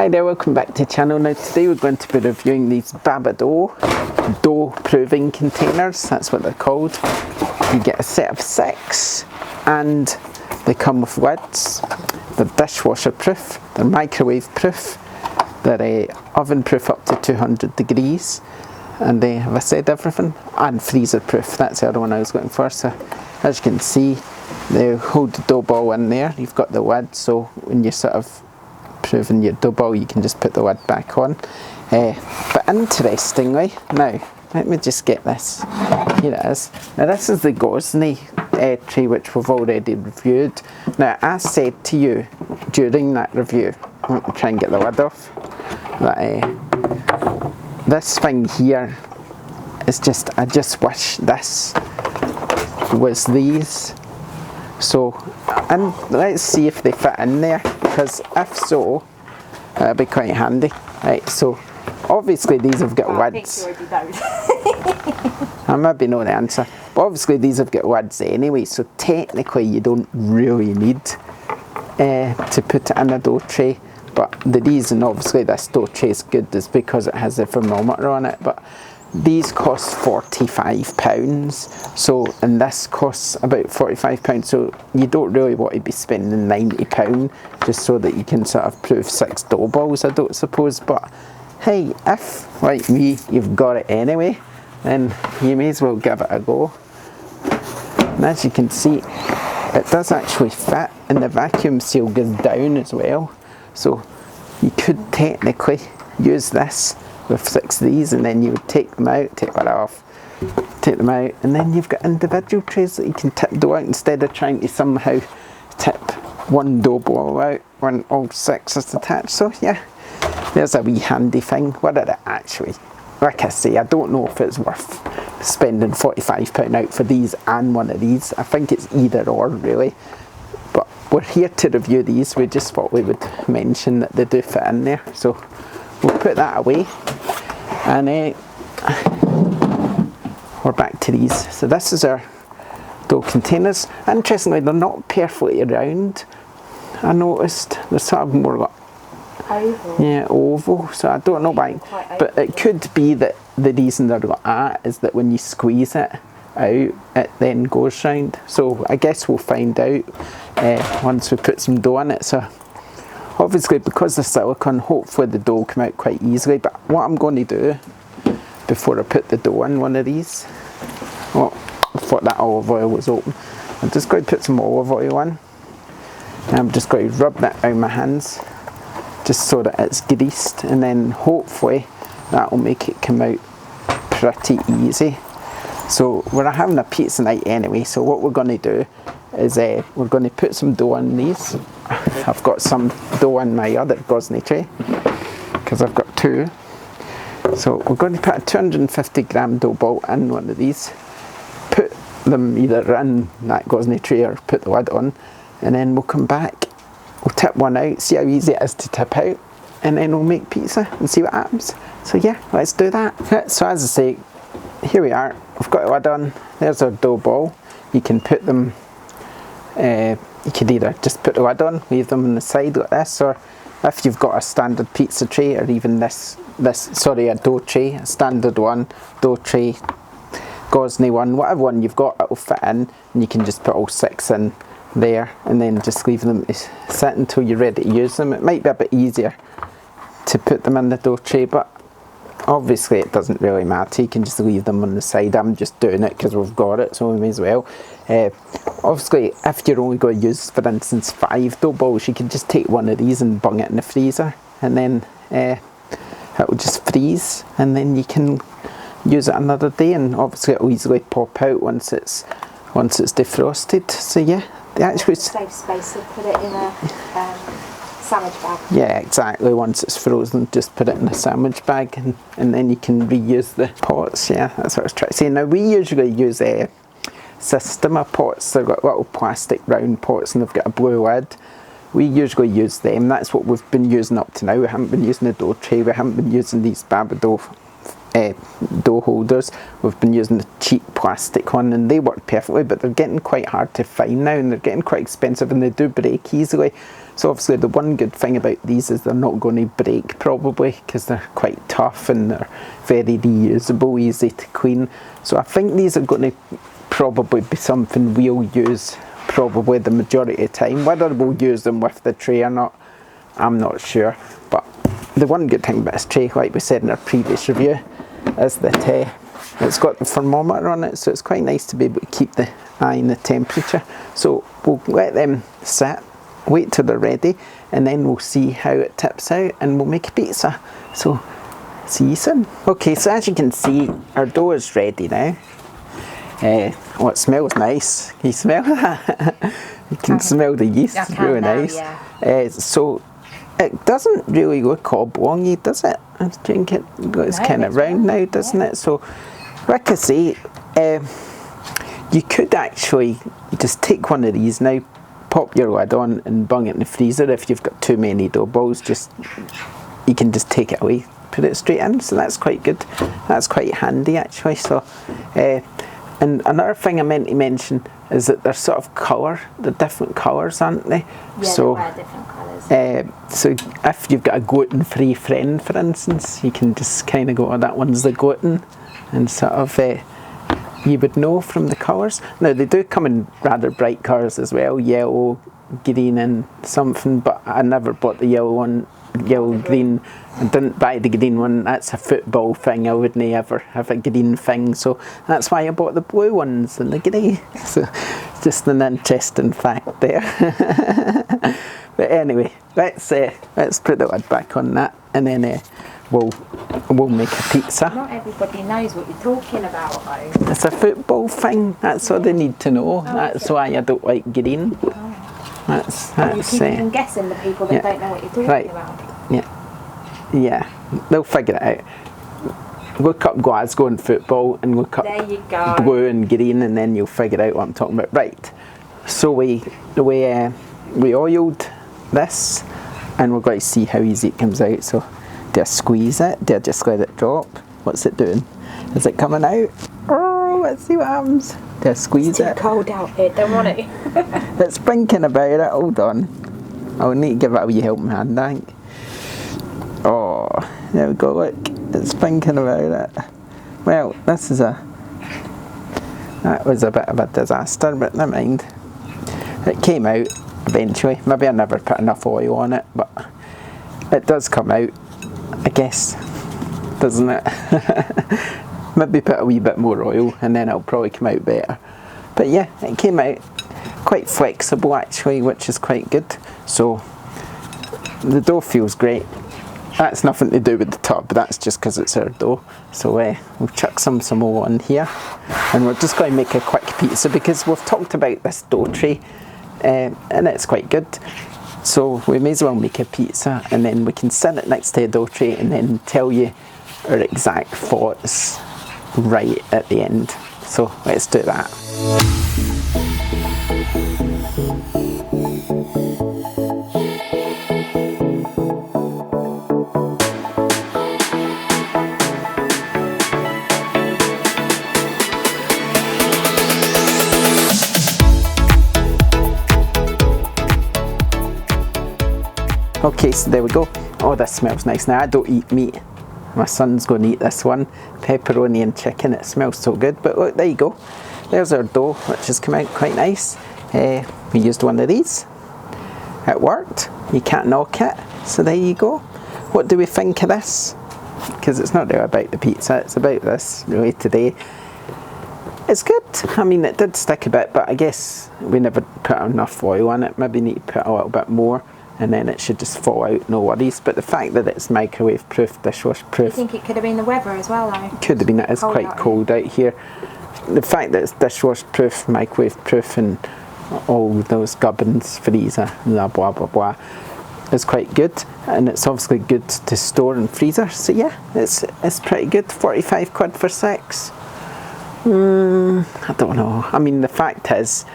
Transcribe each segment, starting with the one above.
Hi there, welcome back to the channel. Now today we're going to be reviewing these Babadoh Dough Proving Containers, that's what they're called. You get a set of 6 and they come with lids. They're dishwasher proof, they're microwave proof, they're oven proof up to 200 degrees, and they, have I said everything? And freezer proof, that's the other one I was looking for. So as you can see, they hold the dough ball in there. You've got the lid, so when you're sort of proving your dough ball, you can just put the lid back on. But interestingly, now let me just get this. Here it is. Now this is the Gozney tray which we've already reviewed. Now I said to you during that review, I'm going to try and get the lid off, that this thing here is just, I just wish this was these. So, and let's see if they fit in there, because if so, that'd be quite handy. Right, so obviously these have got lids. I think you already know. I maybe know the answer, but obviously these have got lids anyway, so technically you don't really need to put it in a dough tray. But the reason obviously this dough tray is good is because it has a thermometer on it. But these cost £45, so, and this costs about £45, so you don't really want to be spending £90 just so that you can sort of prove 6 dough balls, I don't suppose. But hey, if like me you've got it anyway, then you may as well give it a go. And as you can see, it does actually fit, and the vacuum seal goes down as well, so you could technically use this with 6 of these, and then you would take them out, take that off, take them out, and then you've got individual trays that you can tip dough out instead of trying to somehow tip one dough ball out when all 6 is attached. So yeah, there's a wee handy thing. Whether it actually, like I say, I don't know if it's worth spending £45 out for these and one of these. I think it's either or really, but we're here to review these. We just thought we would mention that they do fit in there, so we'll put that away, and we're back to these. So this is our dough containers. Interestingly, they're not perfectly round. I noticed they're sort of more like oval. Yeah, oval. So I don't know why, but it could be that the reason they're like that is that when you squeeze it out, it then goes round. So I guess we'll find out once we put some dough in it. So obviously, because of silicone, hopefully the dough will come out quite easily. But what I'm going to do before I put the dough in one of these, oh, I thought that olive oil was open. I'm just going to put some olive oil in. And I'm just going to rub that out my hands, just so that it's greased, and then hopefully that will make it come out pretty easy. So we're having a pizza night anyway, so what we're going to do is we're going to put some dough in these. I've got some dough in my other Gozney tray, because I've got 2. So we're going to put a 250 gram dough ball in one of these, put them either in that Gozney tray or put the lid on, and then we'll come back, we'll tip one out, see how easy it is to tip out, and then we'll make pizza and see what happens. So yeah, let's do that. So as I say, here we are, we've got the lid on, there's our dough ball. You can put them, you could either just put the lid on, leave them on the side like this, or if you've got a standard pizza tray, or even a dough tray, a standard one, dough tray, Gozney one, whatever one you've got, it will fit in, and you can just put all 6 in there, and then just leave them to sit until you're ready to use them. It might be a bit easier to put them in the dough tray, but obviously it doesn't really matter, you can just leave them on the side. I'm just doing it because we've got it, so we may as well. Obviously if you're only going to use, for instance, 5 dough balls, you can just take one of these and bung it in the freezer, and then it will just freeze, and then you can use it another day, and obviously it will easily pop out once it's defrosted. So yeah, they actually save space to put it in a sandwich bag. Yeah, exactly. Once it's frozen, just put it in a sandwich bag, and then you can reuse the pots. Yeah, that's what I was trying to say. Now we usually use Systema pots. They've got little plastic round pots, and they've got a blue lid. We usually use them. That's what we've been using up to now. We haven't been using the dough tray. We haven't been using these Babadoh dough holders. We've been using the cheap plastic one and they work perfectly, but they're getting quite hard to find now and they're getting quite expensive and they do break easily. So obviously the one good thing about these is they're not going to break probably, because they're quite tough and they're very reusable, easy to clean. So I think these are going to probably be something we'll use probably the majority of the time. Whether we'll use them with the tray or not, I'm not sure. But the one good thing about this tray, like we said in our previous review, is that it's got the thermometer on it, so it's quite nice to be able to keep the eye on the temperature. So we'll let them sit, wait till they're ready, and then we'll see how it tips out and we'll make a pizza. So see you soon. Okay, so as you can see, our dough is ready now. Oh, it smells nice. Can you smell that? You can smell the yeast. It's really nice. Yeah. So it doesn't really look oblongy, does it? I think it's kind of round now, doesn't it? So, like I say, you could actually just take one of these now, pop your lid on and bung it in the freezer. If you've got too many dough balls, you can just take it away, put it straight in. So that's quite good. That's quite handy actually. So, and another thing I meant to mention is that they're sort of they're different colours, aren't they? Yeah, so, they different colours. So if you've got a gluten-free friend, for instance, you can just kind of go, oh, that one's the gluten, and sort of you would know from the colours. Now they do come in rather bright colours as well, yellow, green and something, but I never bought the yellow one, yellow, green. I didn't buy the green one. That's a football thing. I wouldn't ever have a green thing, so that's why I bought the blue ones and the grey. So just an interesting fact there. But anyway, let's put the lid back on that, and then we'll make a pizza. Not everybody knows what you're talking about though. It's a football thing. That's all they need to know. That's why I don't like green. That's you're keeping guessing the people that don't know what you're talking about. Yeah, they'll figure it out. Look up Glasgow and football and look up blue and green, and then you'll figure out what I'm talking about. Right, so we oiled this and we're going to see how easy it comes out. So do I squeeze it? Do I just let it drop? What's it doing? Is it coming out? Oh, let's see what happens. Do I squeeze it? It's too cold out here, don't want it. It's thinking about it. Hold on. I'll need to give it a wee helping hand, I think. Oh, there we go, look. It's thinking about it. Well, that was a bit of a disaster, but never mind. It came out eventually. Maybe I never put enough oil on it, but it does come out, I guess, doesn't it? Maybe put a wee bit more oil and then it'll probably come out better. But yeah, it came out quite flexible actually, which is quite good. So the dough feels great. That's nothing to do with the top, but that's just because it's our dough. So we'll chuck some more on here, and we're just going to make a quick pizza because we've talked about this dough tray, and it's quite good. So we may as well make a pizza, and then we can set it next to a dough tray, and then tell you our exact thoughts right at the end. So let's do that. Okay, so there we go. Oh, this smells nice. Now, I don't eat meat. My son's going to eat this one. Pepperoni and chicken. It smells so good. But look, there you go. There's our dough, which has come out quite nice. We used one of these. It worked. You can't knock it. So there you go. What do we think of this? Because it's not really about the pizza. It's about this, really, today. It's good. I mean, it did stick a bit, but I guess we never put enough oil on it. Maybe need to put a little bit more, and then it should just fall out, no worries. But the fact that it's microwave proof, dishwasher proof. I think it could have been the weather as well though. Could have been, it is quite cold out here. The fact that it's dishwasher proof, microwave proof, and all those gubbins, freezer, blah blah blah blah, is quite good. And it's obviously good to store in freezer. So yeah, it's pretty good. 45 quid for 6. I don't know. I mean, the fact is,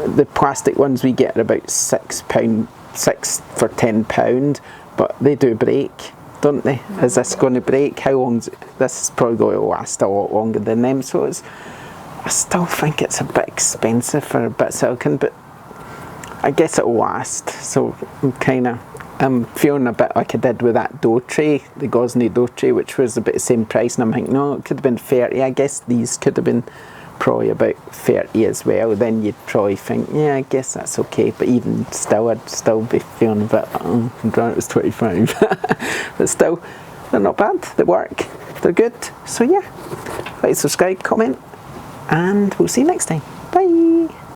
the plastic ones we get are about £6 for £10, but they do break. don't they? Is this going to break? How long's it? This is probably going to last a lot longer than them. So I still think it's a bit expensive for a bit of silicone, but I guess it'll last. So I'm feeling a bit like I did with that dough tray, the Gozney dough tray, which was about the same price, and I'm thinking, no, it could have been 30. I guess these could have been probably about 30 as well. Then you'd probably think, yeah, I guess that's okay. But even still, I'd still be feeling a bit, I'm glad it was 25. But still, they're not bad. They work. They're good. So yeah, like, subscribe, comment, and we'll see you next time. Bye.